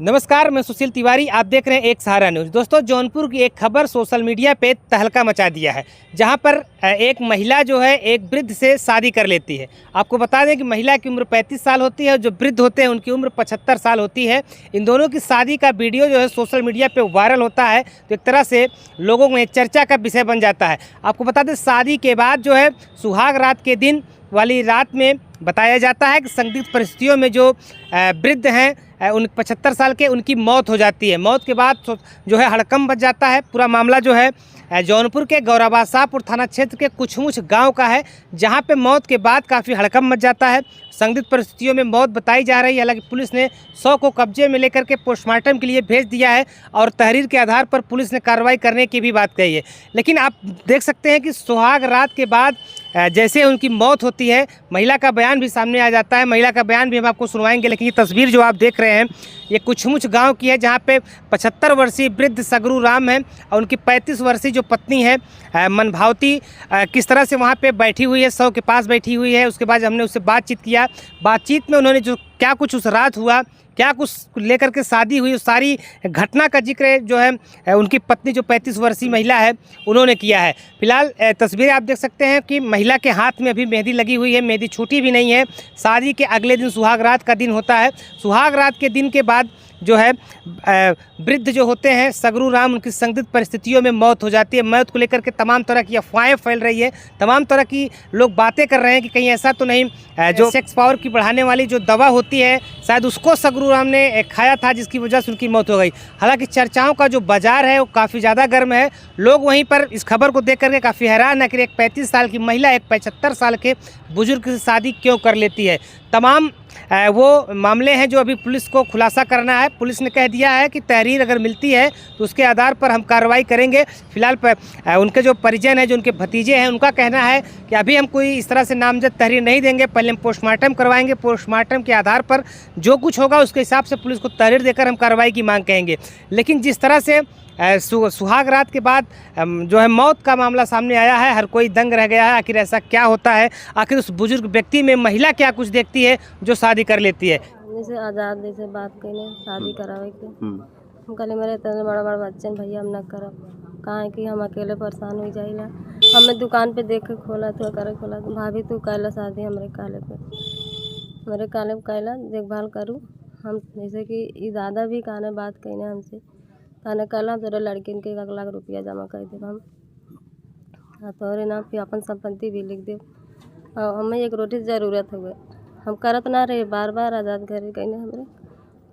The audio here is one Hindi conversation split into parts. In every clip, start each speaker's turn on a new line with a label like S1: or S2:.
S1: नमस्कार, मैं सुशील तिवारी। आप देख रहे हैं एक सहारा न्यूज़। दोस्तों, जौनपुर की एक खबर सोशल मीडिया पे तहलका मचा दिया है, जहां पर एक महिला जो है एक वृद्ध से शादी कर लेती है। आपको बता दें कि महिला की उम्र 35 साल होती है, जो वृद्ध होते हैं उनकी उम्र 75 साल होती है। इन दोनों की शादी का वीडियो जो है सोशल मीडिया पे वायरल होता है, तो एक तरह से लोगों में चर्चा का विषय बन जाता है। आपको बता दें, शादी के बाद जो है सुहाग रात के दिन वाली रात में बताया जाता है कि संदिग्ध परिस्थितियों में जो वृद्ध हैं उन 75 साल के, उनकी मौत हो जाती है। मौत के बाद जो है हड़कंप मच जाता है। पूरा मामला जो है जौनपुर के गौराबासापुर थाना क्षेत्र के कुछमुछ गांव का है, जहां पे मौत के बाद काफ़ी हड़कंप मच जाता है। संदिग्ध परिस्थितियों में मौत बताई जा रही है। हालांकि पुलिस ने शव को कब्जे में लेकर के पोस्टमार्टम के लिए भेज दिया है और तहरीर के आधार पर पुलिस ने कार्रवाई करने की भी बात कही है। लेकिन आप देख सकते हैं कि सुहाग रात के बाद जैसे उनकी मौत होती है, महिला का बयान भी सामने आ जाता है। महिला का बयान भी हम आपको सुनवाएंगे। लेकिन ये तस्वीर जो आप देख रहे हैं, ये कुछमुछ गांव की है, जहां पे 75 वर्षीय वृद्ध सगरू राम है और उनकी 35 वर्षीय जो पत्नी है मनभावती, किस तरह से वहां पे बैठी हुई है, शव के पास बैठी हुई है। उसके बाद हमने उससे बातचीत किया। बातचीत में उन्होंने जो क्या कुछ उस रात हुआ, क्या कुछ लेकर के शादी हुई, उस सारी घटना का जिक्र जो है उनकी पत्नी जो 35 वर्षीय महिला है उन्होंने किया है। फिलहाल तस्वीरें आप देख सकते हैं कि महिला के हाथ में अभी मेहंदी लगी हुई है, मेहंदी छूटी भी नहीं है। शादी के अगले दिन सुहाग रात का दिन होता है। सुहाग रात के दिन के बाद जो है वृद्ध जो होते हैं सगरू राम, उनकी संदिग्ध परिस्थितियों में मौत हो जाती है। मौत को लेकर के तमाम तरह की अफवाहें फैल रही है, तमाम तरह की लोग बातें कर रहे हैं कि कहीं ऐसा तो नहीं जो सेक्स पावर की बढ़ाने वाली जो दवा होती है शायद उसको सगरू राम ने खाया था, जिसकी वजह से उनकी मौत हो गई। हालांकि चर्चाओं का जो बाजार है वो काफ़ी ज़्यादा गर्म है। लोग वहीं पर इस खबर को देख करके काफ़ी हैरान है कि एक 35 साल की महिला एक 75 साल के बुजुर्ग से शादी क्यों कर लेती है। तमाम वो मामले हैं जो अभी पुलिस को खुलासा करना है। पुलिस ने कह दिया है कि तहरीर अगर मिलती है तो उसके आधार पर हम कार्रवाई करेंगे। फिलहाल उनके जो परिजन हैं, जो उनके भतीजे हैं, उनका कहना है कि अभी हम कोई इस तरह से नामजद तहरीर नहीं देंगे, पहले हम पोस्टमार्टम करवाएंगे। पोस्टमार्टम के आधार पर जो कुछ होगा उसके हिसाब से पुलिस को तहरीर देकर हम कार्रवाई की मांग करेंगे। लेकिन जिस तरह से सुहाग रात के बाद जो है मौत का मामला सामने आया है, हर कोई दंग रह गया है। आखिर ऐसा क्या होता है, आखिर उस बुजुर्ग व्यक्ति में महिला क्या कुछ देखती है जो शादी कर लेती है।
S2: जैसे आज़ाद जैसे बात करें शादी करावे के, हम कहले मेरे इतने बड़ा बड़ा बच्चे भैया हम न करब, कहाँ है कि हम अकेले परेशान हो जाइला। हमें दुकान पे देख के खोला तो करे खोला तो भाभी तू कैला शादी हमरे काले पे कैला देखभाल करूँ हम। जैसे कि ये दादा भी कहने बात कहने हमसे कहने कहला तेरे लड़किन के 1 लाख रुपया जमा कर दे हम, तोरे नाम पे अपन संपत्ति भी लिख दे। और हमें एक रोटी की ज़रूरत हुए, हम करत ना रहे, बार बार आज़ाद करे कहने हमरे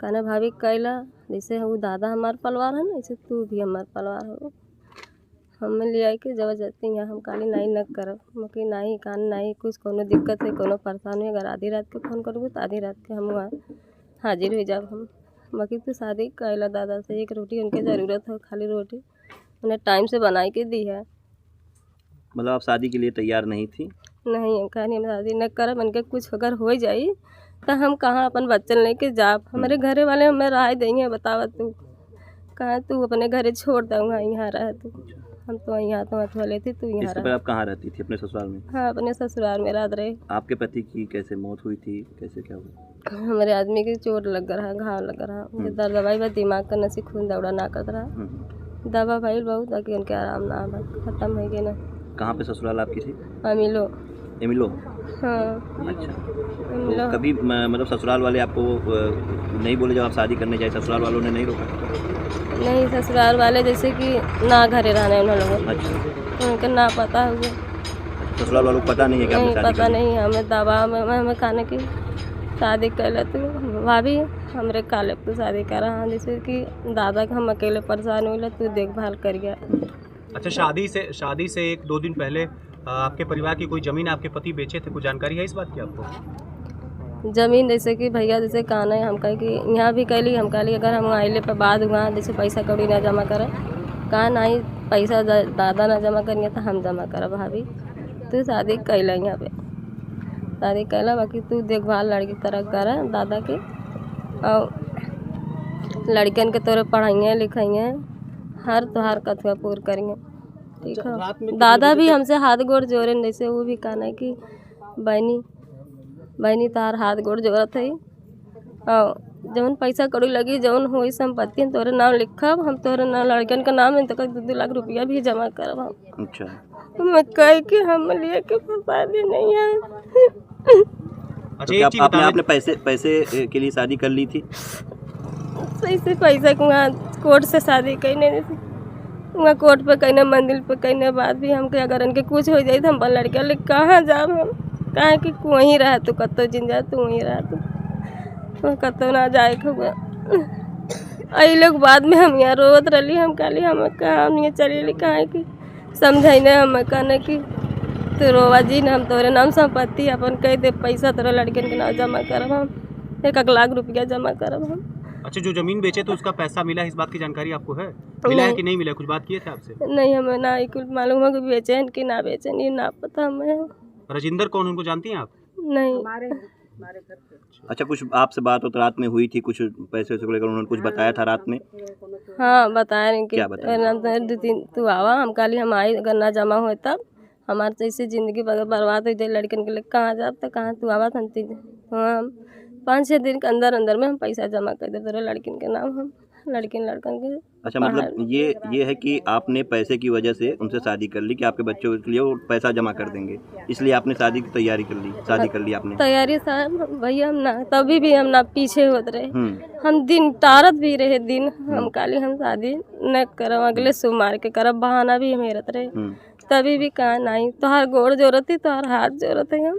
S2: कहने भाभी कैला। जैसे वो दादा हमार परिवार है ना, वैसे तू भी हमार परिवार हो। हमें ले आई के जबरदस्ती यहाँ हम काली नहीं न करब, मकी नहीं कान नहीं कुछ कोनो दिक्कत है, कोनो परेशानी अगर आधी रात के फ़ोन करूँ तो आधी रात के हम वहाँ हाजिर हो जाब। हम बाकी तो शादी कैला दादा से, एक रोटी उनके ज़रूरत हो, खाली रोटी उन्हें टाइम से बनाई के दी है।
S3: मतलब आप शादी के लिए तैयार नहीं थी?
S2: नहीं, हम कहनी हम शादी न करब, उनके कुछ अगर हो जाई तो हम कहाँ अपन बच्चन लेके जाब। हमारे घरे वाले हमें राय देंगे, बतावा तू कहाँ तू अपने घरे छोड़ दूँगा, यहाँ रह तू। हम तो यहाँ तो अथवा लेती, तू यहाँ रह।
S3: आप कहाँ रहती थी? अपने ससुराल में?
S2: हाँ, अपने ससुराल में रात रहे।
S3: आपके पति की कैसे मौत हुई थी, कैसे क्या हुआ?
S2: हमारे आदमी की चोट लग रहा, घाव लग रहा, दर्द दवाई बा दिमाग का नसी खून दौड़ा ना कर रहा, दवा भाई बहुत ताकि उनके आराम ना आवा, खत्म हो गए ना।
S3: कहाँ पे ससुराल आपकी थी?
S2: एमिलो। हाँ
S3: अच्छा,
S2: एमिलो।
S3: तो कभी मतलब ससुराल वाले आपको नहीं बोले जब आप शादी करने जाए? ससुराल वालों ने नहीं रोका?
S2: नहीं, ससुराल वाले जैसे कि ना घरे रहने उन लोगों।
S3: अच्छा,
S2: उनका ना पता हुआ।
S3: ससुराल वालों को पता नहीं है कि आपने शादी
S2: पता नहीं, हमें दवा में हमें खाने की शादी कर ले। तो भाभी हमरे काले तो शादी करा, हाँ जैसे कि दादा के हम अकेले परेशान हुए तू देखभाल करिए।
S4: अच्छा, शादी से 1-2 दिन पहले आपके परिवार की कोई ज़मीन आपके पति बेचे थे, कुछ जानकारी है इस बात की आपको?
S2: ज़मीन जैसे कि भैया जैसे कहना है, हम कहे कि यहाँ भी कैली, हम कहली अगर हम आइले पर बाद हुआ जैसे पैसा कौड़ी ना जमा करें, कहा नहीं पैसा दादा ना जमा करेंगे तो हम जमा करब। भाभी तू शादी कैला, यहाँ पे शादी कैला, बाकी तू देखभाल लड़की तरह कर दादा के, और लड़कियन के तोरे पढ़ाइए लिखाइए, हर त्योहार कथुआ पूर करेंगे। ठीक है, दादा भी हमसे हाथ गोड़ जोड़े, जैसे वो भी कहना है कि बहनी तार हाथ गोड़ जोड़त है और जौन पैसा कौड़ी लगी जौन होई संपत्ति हम तोहरे नाम लिखब, हम तोहरे नाम लड़कन का नाम है तो 2 लाख रुपया भी जमा करब हम।
S3: अच्छा,
S2: मैं कह के हम लिए के शादी नहीं है।
S4: अच्छा
S3: तो
S4: एक
S3: क्या
S4: चीज
S3: आपने
S4: बताएं,
S3: आपने पैसे के लिए शादी कर ली थी?
S2: सही से पैसा के वहाँ कोर्ट से शादी कईने वहाँ कोर्ट पे कईने मंदिर पे कईने बाद भी हमके अगर इनके कुछ हो जाए तो हम अपन लड़का ले कहाँ जाब हम, कहाँ कि वहीं रह तू कतो जिन जा तू वहीं रह तू कतो ना जाए हुआ। अई लोग बाद में हम यहाँ रोत रही हम कहली हम कहाँ हम ये चली कहाँ कि समझाइने हम कहने कि तो रोवा जी हम तोरे नाम संपत्ति अपन कह दे पैसा तोरे लड़कन के नाम जमा करब हम 1 लाख रुपया जमा करब हम।
S4: अच्छा जो जमीन बेचे तो उसका पैसा मिला है, इस बात की जानकारी आपको है? मिला है कि नहीं मिला, कुछ बात किए थे आपसे?
S2: नहीं हमें ना ही कुछ मालूम है कि बेचे हैं कि ना बेचे, ये ना पता हमें।
S4: राजिंदर कौन, उनको जानती हैं आप?
S2: नहीं
S3: अच्छा, कुछ आपसे बात तो रात में हुई थी, कुछ पैसे को लेकर उन्होंने कुछ बताया था रात में?
S2: हाँ बताया नहीं कि
S3: क्या बताया?
S2: 2-3 तू आवा हम कहली हम आई अगर ना जमा हो तब हमारे तो ऐसे ज़िंदगी बर्बाद हो जाए लड़कन के लिए कहाँ जाब तो कहाँ तू आवा हम 5-6 दिन के अंदर में हम पैसा जमा कर दे तेरे लड़किन के नाम हम लड़किन लड़कन के।
S3: अच्छा, मतलब ये है कि आपने पैसे की वजह से उनसे शादी कर ली कि आपके बच्चों के लिए वो पैसा जमा कर देंगे, इसलिए आपने शादी की तैयारी कर ली, शादी कर ली आपने?
S2: तैयारी साहब भैया हम ना तभी भी हम ना पीछे होते रहे, हम दिन टारत भी रहे दिन हम काली हम शादी न करब अगले सोमवार के करब बहाना भी हम हेरत रहे, तभी भी कहा नहीं तोहार गोड़ जोरत है तोहार हाथ जोरत है हम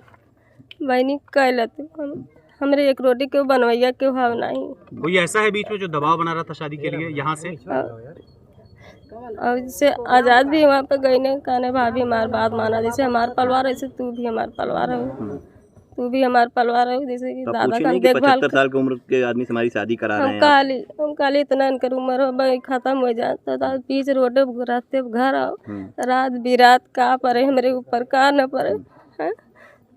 S2: बहनी कह लेते हम हमरे एक रोटी के बनवैया के भाव नहीं।
S4: कोई ऐसा है बीच में जो दबाव बना रहा था शादी के लिए यहाँ से?
S2: और जैसे आज़ाद भी वहाँ पे गई ने कहने भाभी हमार बात माना, जैसे हमार परिवार ऐसे तू भी हमार परिवार हो, तू भी हमार परिवार हो, जैसे कि दादा का देखभाल
S3: 75 साल की उम्र के आदमी से हमारी शादी करा रहे हैं
S2: हम काली इतना इनकर उम्र हो भाई खत्म हो जाए तो बीच रोडे रास्ते घर आओ रात बिरात का पड़े हमारे ऊपर का न पड़े हैं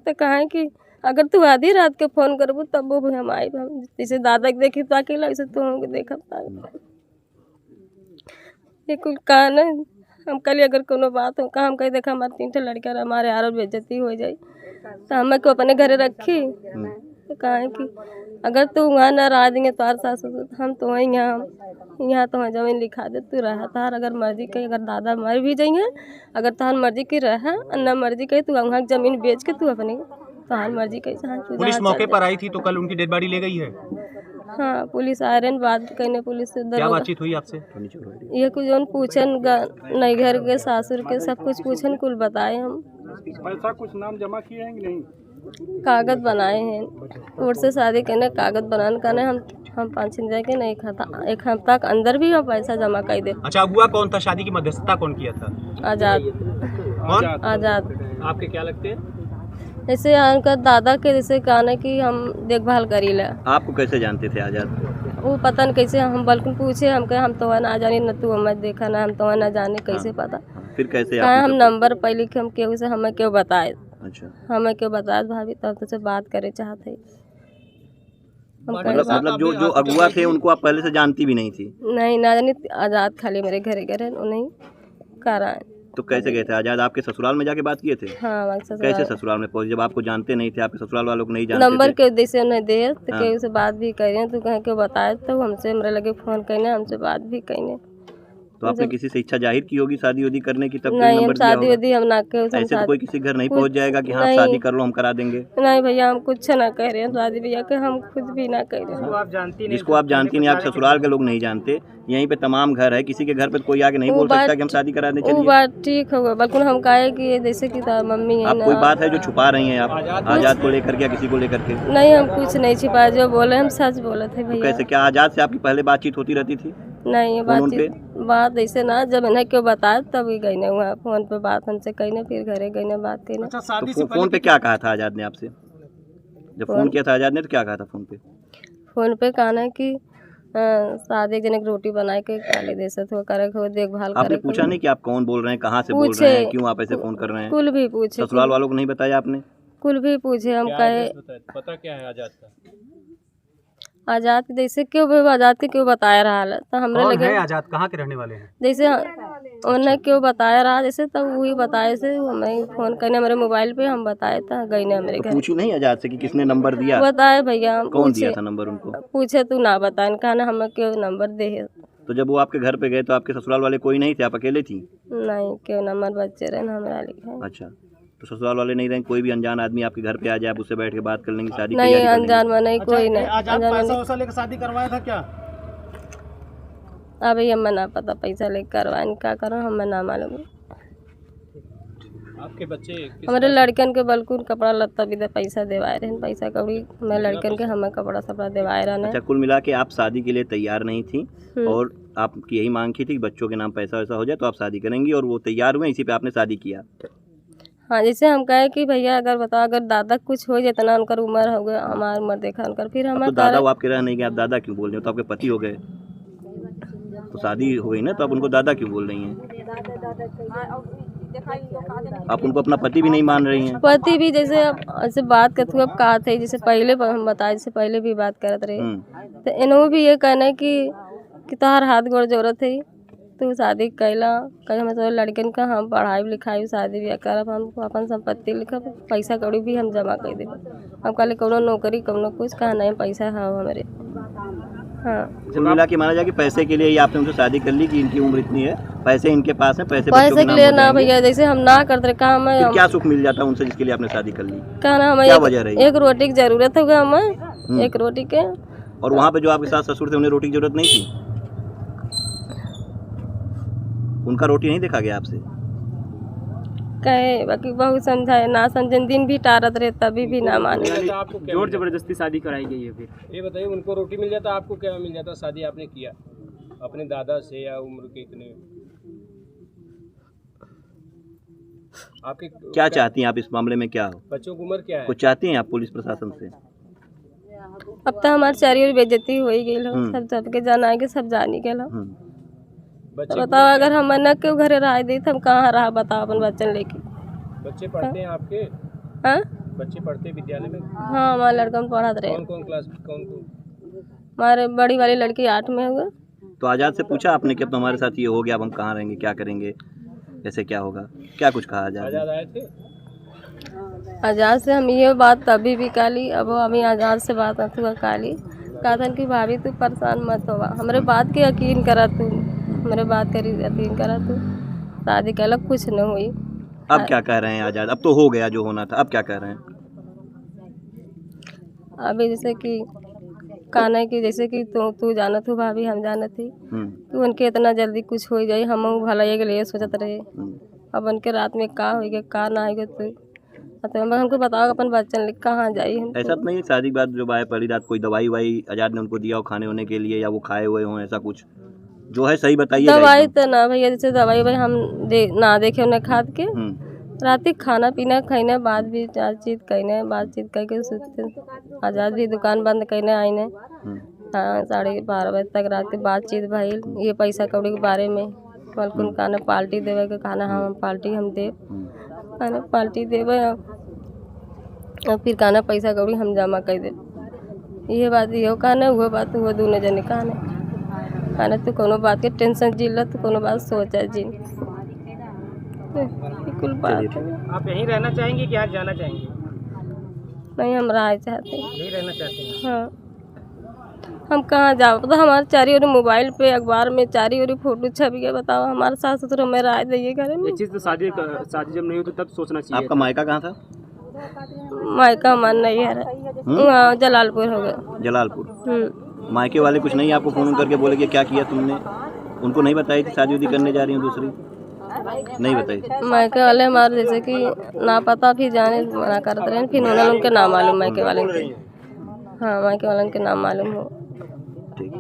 S2: तो कहें कि अगर तू आधी रात के फोन करबू तब वो भी हम आई जैसे दादा के देखी तो अकेला वैसे तू हमके देखा ये कुल कहा न हम कल अगर कोनो बात हो कहा हम कहीं देखा हमारे 3 लड़का हमारे आरो बेइज्जती हो जाए तो हमें को अपने घरे रखी तो कहें कि अगर तू वहाँ न रह देंगे तो सास हम तो वहीं यहाँ तो जमीन लिखा दे तू रहा तार अगर मर्जी कही अगर दादा मर भी जाइए अगर तार मर्जी की रहा न मर्जी कही तू वहाँ जमीन बेच के तू अपने तार मर्जी कही।
S4: पुलिस मौके पर आई थी तो कल उनकी डेड बॉडी ले गई है?
S2: हाँ पुलिस आ रहे बात कहने पुलिस से
S4: क्या बातचीत हुई आपसे?
S2: ये कुछ जौन पूछन नई घर के सासुर के सब कुछ पूछन कुल बताए हम
S4: पैसा कुछ नाम जमा किए हैं कि नहीं?
S2: कागज बनाए हैं कोर्ट से शादी करने कागज बनाने करने हम 5-6 जाके नहीं खाता 1 हफ्ता के अंदर भी हम पैसा जमा कर दे।
S4: अच्छा अगुआ कौन था, शादी की मध्यस्थता कौन किया था?
S2: आज़ाद।
S4: कौन?
S2: आज़ाद।
S4: आपके क्या लगते हैं?
S2: जैसे उनका दादा के जैसे कहना कि हम देखभाल करी ला।
S3: आपको कैसे जानते थे आज़ाद?
S2: वो पता नहीं कैसे हम बल्कि पूछे हम कहे हम तो ना जानी न तू हमें देखा ना हम तो ना जाने कैसे पता
S3: फिर कैसे
S2: कहा हम नंबर पहले कि हम केहू से हमें क्यों बताए
S3: अच्छा
S2: हमें क्यों बताए भाभी तब तुझसे बात करे चाहते
S3: मतलब जो अगुआ थे उनको आप पहले से जानती भी नहीं थी?
S2: नहीं ना जानी आज़ाद खाली मेरे घरे घरे उन्हें करा।
S3: तो कैसे गए थे आज़ाद? आपके ससुराल में जाके बात किए थे?
S2: हाँ
S3: कैसे ससुराल में पहुंचे जब आपको जानते नहीं थे, आपके ससुराल वालों को नहीं जानते
S2: नंबर
S3: थे?
S2: के उद्देश्य उन्हें दे तो केहू से बात भी करें तो कहें क्यों बताए तो हमसे हमारे लगे फोन करने हमसे बात भी करने।
S3: तो आपने किसी से इच्छा जाहिर की होगी शादी उदी करने की तब
S2: नहीं हम
S3: नंबर दिया
S2: शादी
S3: होगा?
S2: वादी हम ना के
S3: ऐसे तो कोई किसी घर नहीं पहुंच जाएगा कि हाँ शादी कर लो हम करा देंगे?
S2: नहीं भैया हम कुछ ना कह रहे हैं शादी भैया के हम खुद भी ना कह रहे हैं।
S3: जिसको आप जानती नहीं, आप ससुराल के लोग नहीं जानते, यहीं पे तमाम घर है, किसी के घर पे कोई आके नहीं बोल सकता कि हम शादी करा दें
S2: वो
S3: चलिए?
S2: बात ठीक होगा बल्कि हम कहे कि जैसे कि मम्मी है
S3: आप
S2: ना
S3: कोई बात है जो छुपा रही हैं आप आज़ाद को लेकर के या किसी को लेकर के?
S2: नहीं हम कुछ नहीं छिपा जो बोले हम सच बोले थे भैया।
S3: कैसे क्या आज़ाद से आपकी पहले बातचीत होती रहती थी?
S2: नहीं बात ऐसे ना जब इन्हें क्यों बताया तभी गई ने वहाँ फोन पे बात हमसे कही ने फिर घरे गई ने बात कही ने।
S3: तो फोन पे क्या कहा था आज़ाद ने आपसे? जब फोन किया था आज़ाद ने तो क्या कहा था फोन पे?
S2: फोन पे कहना कि शादी जने रोटी बनाए के काले देशत हो करे हो देखभाल करे।
S3: आपने पूछा नहीं कि आप कौन बोल रहे हैं, कहाँ से बोल रहे हैं, क्यों आप ऐसे फोन कर रहे हैं?
S2: कुल भी पूछे।
S3: ससुराल वालों को नहीं बताया आपने?
S2: कुल भी पूछे हम कहे
S4: पता क्या है आज़ाद का?
S2: आजाद जैसे क्यों भी आजाद के क्यों बताया रहा है तो हमरे
S4: कौन
S2: लगे
S4: है आजाद, कहाँ के रहने वाले हैं?
S2: जैसे उन्हें क्यों बताया रहा जैसे तब वही बताए से हमें फोन करने मेरे मोबाइल पे हम बताए था गई ने मेरे
S3: तो
S2: घर
S3: पूछू नहीं आजाद से कि किसने नंबर दिया?
S2: बताए भैया हम
S3: कौन दिया
S2: पूछे
S3: था नंबर उनको?
S2: पूछे तू ना बताए कहा ना हमें क्यों नंबर दे
S3: तो जब वो आपके घर पे गए तो आपके ससुराल वाले कोई नहीं थे, आप अकेले थी?
S2: नहीं क्यों नंबर बच्चे रहे ना हमारा लिखा
S3: अच्छा, तो ससुराल वाले नहीं रहे, कोई भी अनजान आदमी आपके घर पे आ जाए, आप उससे बैठ के बात कर लेंगे, शादी की
S2: नहीं
S3: तैयारी कर
S2: अनजान में नहीं कोई नहीं
S5: आजाद
S2: अनजान
S5: पैसा
S2: में
S5: वैसा लेकर शादी करवाया था क्या?
S2: अभी हमें ना पता पैसा लेकर करवाए क्या करो हमें ना मालूम है।
S5: आपके बच्चे
S2: हमारे लड़कन के बल्कि कपड़ा लत्ता भी दे पैसा देवाए रहे पैसा कौड़ी हमारे लड़कन के हमें कपड़ा सपड़ा देवाए रहे
S3: अच्छा, कुल मिला के आप शादी के लिए तैयार नहीं थी और आपकी यही मांग की थी कि बच्चों के नाम पैसा वैसा हो जाए तो आप शादी करेंगी, और वो तैयार हुए, इसी पे आपने शादी किया।
S2: हाँ जैसे हम कहे कि भैया अगर बताओ अगर दादा कुछ हो जितना उनका उम्र हो गया हमारी उम्र देखा उनका फिर
S3: अब
S2: हमारे
S3: तो दादा वो आपके रह नहीं गए, आप दादा क्यों बोल रहे हो? तो आपके पति हो गए, तो शादी हो गई ना, तो आप उनको दादा क्यों बोल रही हैं? आप उनको अपना पति भी नहीं मान रही हैं।
S2: पति भी जैसे अब ऐसे बात करते अब कहा थे जैसे पहले हम बताए जैसे पहले भी बात करते रहे तो इन्हों भी ये कहना है कि तोहार हाथ गोड़ जरूरत है तू शादी कैला कहीं हमें तो लड़कन का हम पढ़ाई लिखाई शादी ब्याह करब हम अपन संपत्ति लिखब पैसा कौड़ी भी हम जमा कर देब हम कहले कौनो नौकरी कौनो कुछ कहा नहीं पैसा है हमारे। हाँ
S3: मिला के माना जाए कि पैसे के लिए ही आपने उनसे शादी कर ली कि इनकी उम्र इतनी है, पैसे इनके पास है, पैसे बच्चों
S2: पैसे के लिए ना भैया जैसे हम ना करते कहा हमें
S3: क्या सुख मिल जाता उनसे जिसके लिए आपने शादी कर ली?
S2: कहा ना हमें
S3: क्या वजह रही?
S2: एक रोटी की जरूरत होगा हमें एक रोटी के।
S3: और वहाँ पे जो आपके सास ससुर थे उन्हें रोटी की जरूरत नहीं थी? उनका रोटी नहीं देखा गया आपसे?
S2: कहे बाकी बहुत समझाए ना समझन दिन भी टारत रहे तभी भी ना माने।
S5: जोर जबरदस्ती शादी कराई गई है। फिर ये बताइए उनको रोटी मिल जाता आपको क्या मिल जाता? शादी आपने किया अपने दादा से या उम्र के इतने आपके
S3: क्या चाहती हैं आप इस मामले में? क्या हो
S5: बच्चों की उम्र क्या है?
S3: कुछ चाहती हैं आप पुलिस प्रशासन से?
S2: अब तो हमारे चारी ओर बेइज्जती हो ही गई सब सबके जाना है कि सब जानी के लो बताओ अगर हम न क्यों घरे रह दी हम कहाँ रहा बताओ अपन बच्चन लेके।
S5: बच्चे पढ़ते हैं आपके?
S2: हाँ
S5: बच्चे पढ़ते हैं विद्यालय में?
S2: हाँ हमारे लड़का में पढ़ा रहे।
S5: कौन कौन क्लास कौन
S2: हमारे बड़ी वाली लड़की 8 में होगा।
S3: तो आजाद से पूछा आपने कि अब तो हमारे साथ ये हो गया, अब हम कहाँ रहेंगे, क्या करेंगे, ऐसे क्या होगा, क्या कुछ कहा आजाद?
S5: आजाद आए थे?
S2: आजाद से हम ये बात तभी भी काली अब अभी आजाद से बात न हुआ काली कहा था कि भाभी तू परेशान मत होगा हमारे बात के यकीन करा तू मेरे बात करी यकीन करा तू शादी कहला कुछ न हुई।
S3: अब क्या कह रहे हैं आजाद? अब तो हो गया जो होना था, अब क्या कह रहे हैं?
S2: अभी जैसे कि कहना है कि जैसे कि तू जानत हो भाभी हम जानत थी कि उनके इतना जल्दी कुछ हो जाए हम भला के लिए सोचत रहे अब उनके रात में का होगा का ना होगा तो हमको बताओ अपन बच्चन लिख कहाँ जाए।
S3: ऐसा तो नहीं शादी के बाद जो आए पहली रात कोई दवाई वाई आजाद ने उनको दिया हो खाने होने के लिए, या वो खाए हुए हों, ऐसा कुछ जो है सही बताइए।
S2: दवाई तो ना भैया जैसे दवाई भाई हम ना देखे उन्हें खाद के रात खाना पीना खाने बाद भी बातचीत करके सोचते आजाद भी दुकान बंद करने आईने हाँ 12:30 बजे तक रात के बातचीत भइल ये पैसा कौड़ी के बारे में बल्कि खाना पार्टी देवे के खाना हम पार्टी हम दे खाना पार्टी देवे और फिर खाना पैसा कौड़ी हम जमा कर दे ये बात ये कहना वो बात वो दोनों जने कहना तू कोनो बात के टेंशन जिल तू कोनो बात सोचा जिन कुल बात है।
S1: आप यहीं रहना चाहेंगे कि यहाँ जाना चाहेंगे?
S2: नहीं हम राय चाहते हैं
S1: यहीं रहना चाहते हैं।
S2: हाँ हम कहाँ जाओ तो हमारे चारी ओर मोबाइल पे अखबार में चारी ओर फोटो छप गया बताओ हमारे सास ससुर हमें राय दिए घर में।
S5: ये चीज़ तो शादी जब नहीं हो तो तब सोचना चाहिए।
S3: आपका मायका कहाँ था?
S2: मायका मन नहीं है जलालपुर हो गया।
S3: जलालपुर। मायके वाले कुछ नहीं आपको फोन करके बोले कि क्या किया तुमने? उनको नहीं बताई थी शादी उदी करने जा रही हूँ दूसरी? नहीं बताई?
S2: मायके वाले हमारे जैसे कि ना पता फिर जाने मना करते रहे फिर उन्होंने उनके नाम मालूम मायके वाले के। हाँ मायके वाले के नाम मालूम हो।
S3: ठीक।